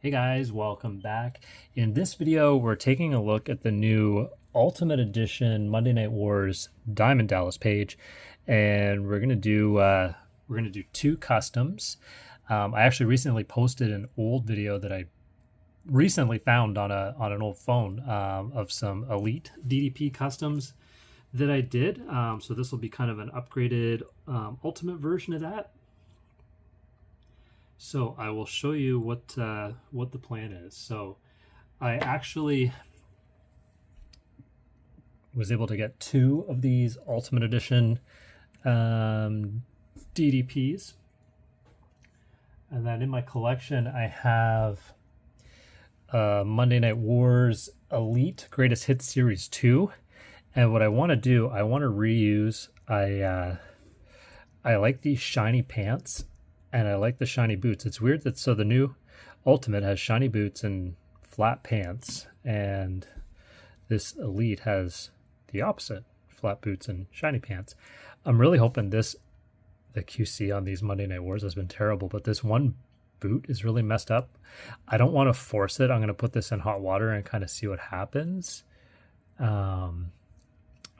Hey guys, welcome back. In this video, we're taking a look at the new Ultimate Edition Monday Night Wars Diamond Dallas page, and we're gonna do two customs. I actually recently posted an old video that I recently found on an old phone of some elite DDP customs that I did. So this will be kind of an upgraded ultimate version of that. So I will show you what the plan is. So I actually was able to get two of these Ultimate Edition DDPs. And then in my collection, I have Monday Night Wars Elite Greatest Hits Series 2. And what I want to do, I want to reuse, I like these shiny pants. And I like the shiny boots. It's weird that the new Ultimate has shiny boots and flat pants, and this Elite has the opposite, flat boots and shiny pants. I'm really hoping the QC on these Monday Night Wars has been terrible, but this one boot is really messed up. I don't want to force it. I'm going to put this in hot water and kind of see what happens. I'm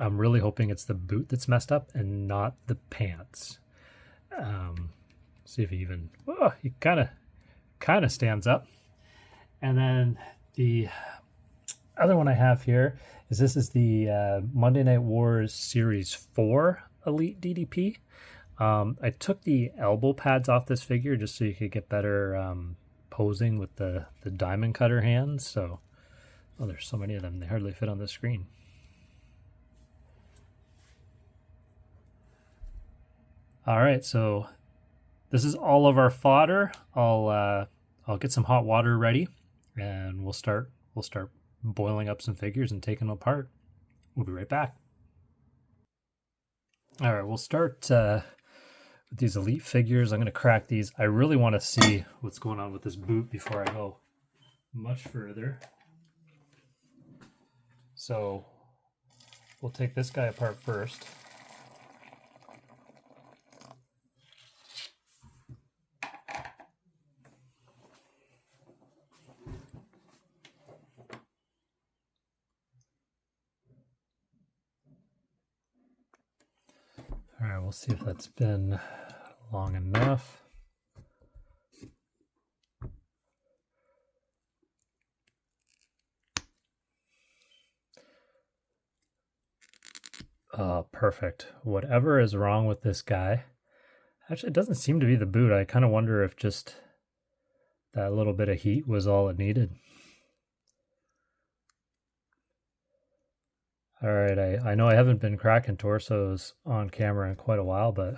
really hoping it's the boot that's messed up and not the pants. See if he even, he kind of stands up. And then the other one I have here is this is the Monday Night Wars Series 4 Elite DDP. I took the elbow pads off this figure just so you could get better posing with the diamond cutter hands. So, there's so many of them, they hardly fit on the screen. All right, so this is all of our fodder. I'll get some hot water ready, and we'll start boiling up some figures and taking them apart. We'll be right back. All right, we'll start with these elite figures. I'm going to crack these. I really want to see what's going on with this boot before I go much further. So we'll take this guy apart first. All right, we'll see if that's been long enough. Perfect. Whatever is wrong with this guy. Actually, it doesn't seem to be the boot. I kind of wonder if just that little bit of heat was all it needed. All right, I know I haven't been cracking torsos on camera in quite a while, but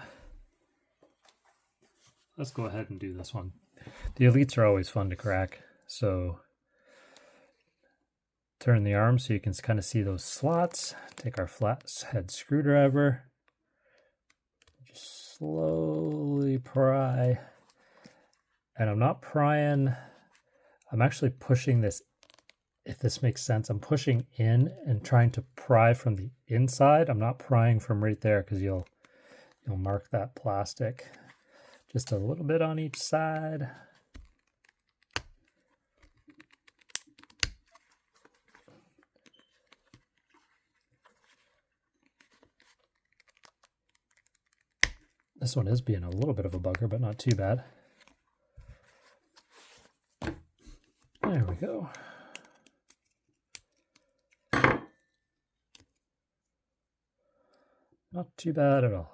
let's go ahead and do this one. The elites are always fun to crack, so turn the arm so you can kind of see those slots. Take our flat head screwdriver, just slowly pry. And I'm not prying, I'm actually pushing this. If this makes sense, I'm pushing in and trying to pry from the inside. I'm not prying from right there because you'll mark that plastic. Just a little bit on each side. This one is being a little bit of a bugger, but not too bad. There we go. Not too bad at all.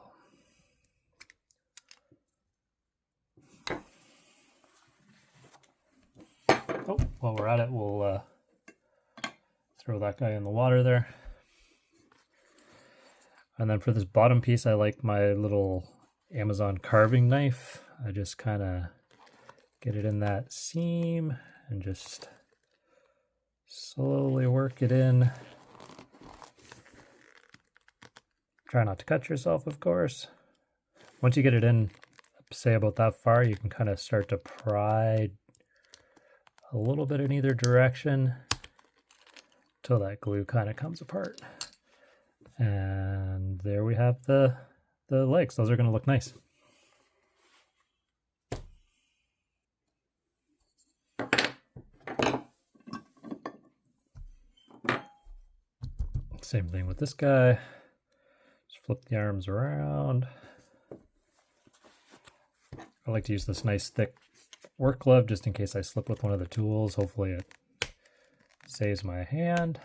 Oh, while we're at it, we'll throw that guy in the water there. And then for this bottom piece, I like my little Amazon carving knife. I just kind of get it in that seam and just slowly work it in. Try not to cut yourself, of course. Once you get it in, say about that far, you can kind of start to pry a little bit in either direction until that glue kind of comes apart. And there we have the legs. Those are going to look nice. Same thing with this guy. Just flip the arms around. I like to use this nice thick work glove just in case I slip with one of the tools. Hopefully it saves my hand.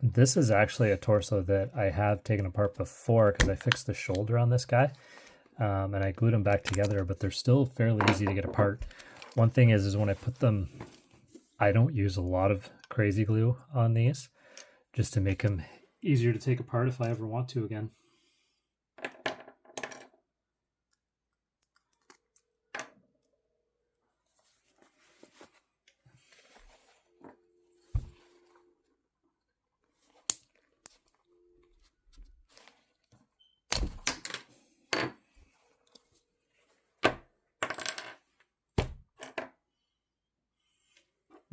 This is actually a torso that I have taken apart before because I fixed the shoulder on this guy and I glued them back together, but they're still fairly easy to get apart. One thing is when I put them, I don't use a lot of crazy glue on these just to make them easier to take apart if I ever want to again.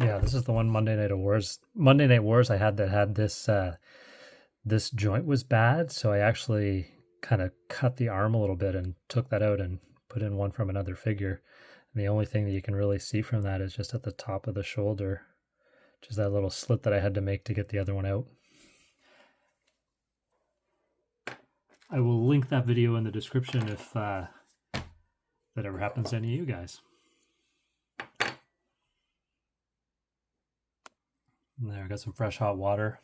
Yeah, this is the one Monday Night Wars. Monday Night Wars I had that had this this joint was bad, so I actually kind of cut the arm a little bit and took that out and put in one from another figure. And the only thing that you can really see from that is just at the top of the shoulder, just that little slit that I had to make to get the other one out. I will link that video in the description if that ever happens to any of you guys. There, I got some fresh hot water.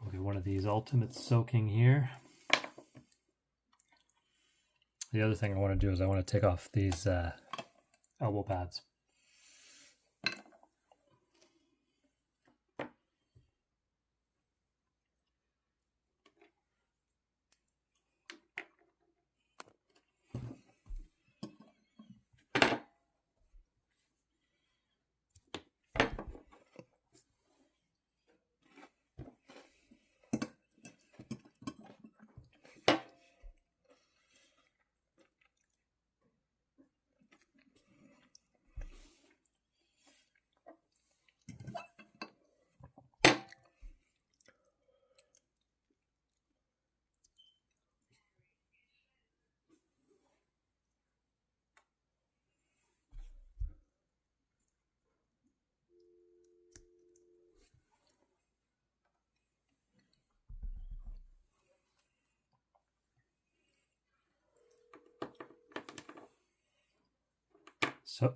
We'll get one of these ultimates soaking here. The other thing I want to do is I want to take off these elbow pads. So,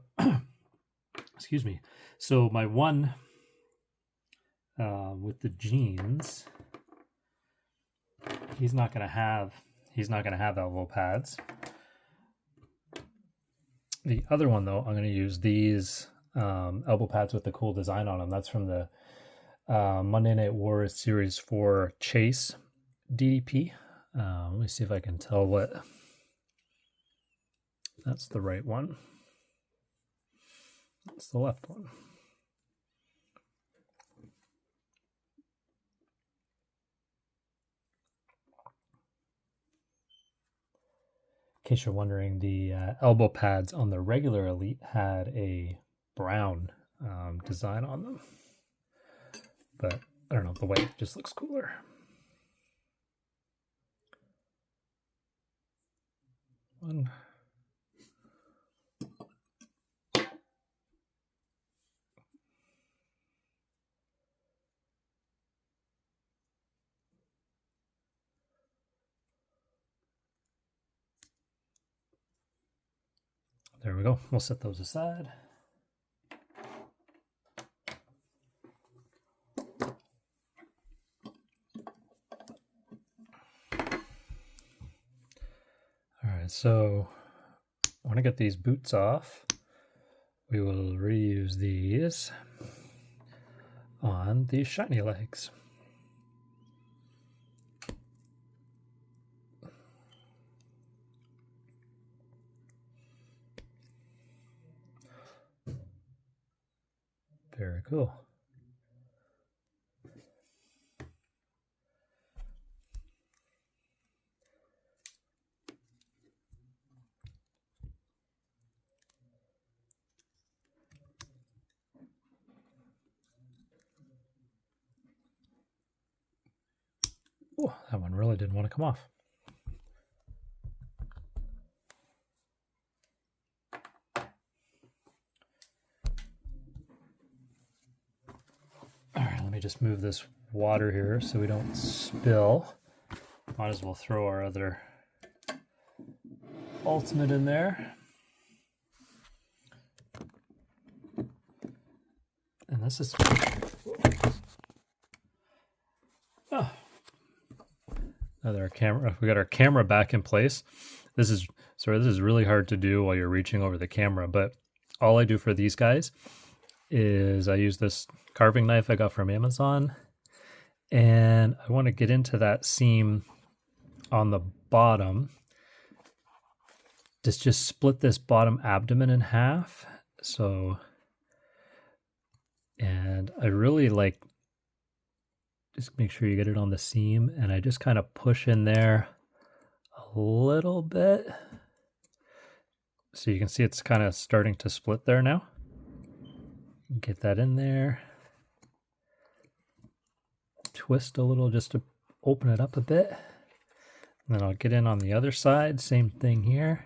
excuse me. So my one with the jeans, he's not gonna have elbow pads. The other one though, I'm gonna use these elbow pads with the cool design on them. That's from the Monday Night Wars Series 4 Chase DDP. Let me see if I can tell what. That's the right one. That's the left one. In case you're wondering, the elbow pads on the regular Elite had a brown design on them. But I don't know, the white just looks cooler. One. There we go. We'll set those aside. All right, so I want to get these boots off. We will reuse these on the shiny legs. Very cool. Oh, that one really didn't want to come off. me just move this water here so we don't spill. Might as well throw our other ultimate in there. And this is... Oh. Another camera. We got our camera back in place. This is really hard to do while you're reaching over the camera, but all I do for these guys is I use this carving knife I got from Amazon, and I want to get into that seam on the bottom. Just split this bottom abdomen in half. So, and I really like, just make sure you get it on the seam, and I just kind of push in there a little bit. So you can see it's kind of starting to split there now. Get that in there. Twist a little just to open it up a bit. And then I'll get in on the other side, same thing here.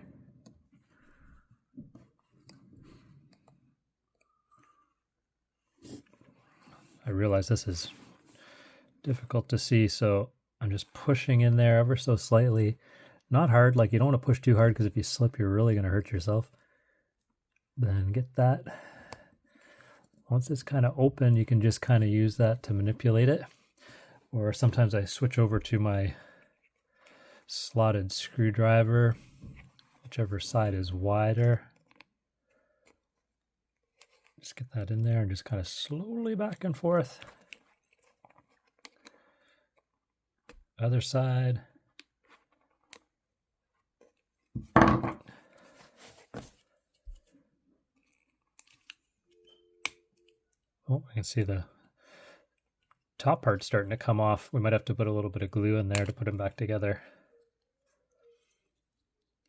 I realize this is difficult to see, so I'm just pushing in there ever so slightly. Not hard, like you don't want to push too hard because if you slip, you're really going to hurt yourself. Then get that. Once it's kind of open, you can just kind of use that to manipulate it. Or sometimes I switch over to my slotted screwdriver, whichever side is wider. Just get that in there and just kind of slowly back and forth. Other side. Oh, I can see the top part starting to come off. We might have to put a little bit of glue in there to put them back together.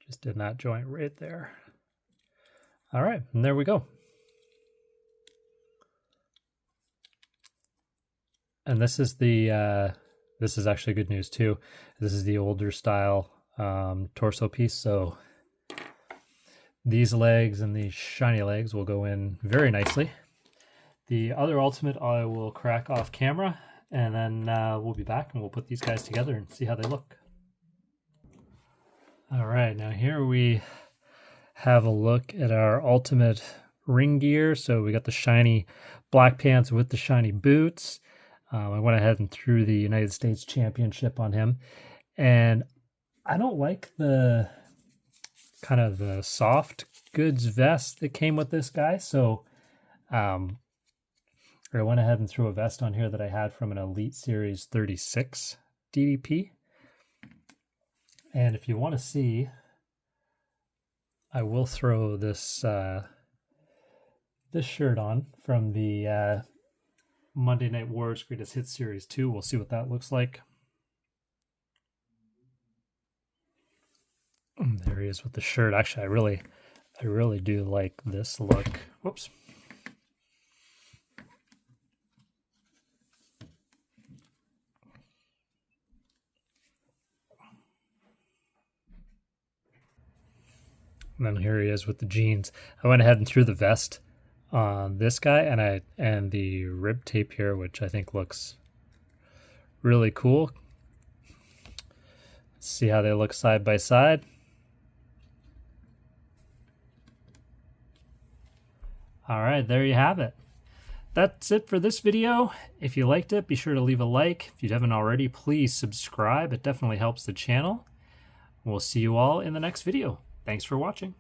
Just in that joint right there. All right, and there we go. And this is the, this is actually good news too. This is the older style torso piece. So these legs and these shiny legs will go in very nicely. The other ultimate I will crack off camera, and then we'll be back and we'll put these guys together and see how they look. All right, now here we have a look at our ultimate ring gear. So we got the shiny black pants with the shiny boots. I went ahead and threw the United States Championship on him. And I don't like the kind of the soft goods vest that came with this guy. So I went ahead and threw a vest on here that I had from an Elite Series 36 DDP. And if you want to see, I will throw this this shirt on from the Monday Night Wars Greatest Hits Series 2. We'll see what that looks like. There he is with the shirt. Actually, I really do like this look. Whoops. And then here he is with the jeans. I went ahead and threw the vest on this guy and the rib tape here, which I think looks really cool. Let's see how they look side by side. All right, there you have it. That's it for this video. If you liked it, be sure to leave a like. If you haven't already, please subscribe. It definitely helps the channel. We'll see you all in the next video. Thanks for watching.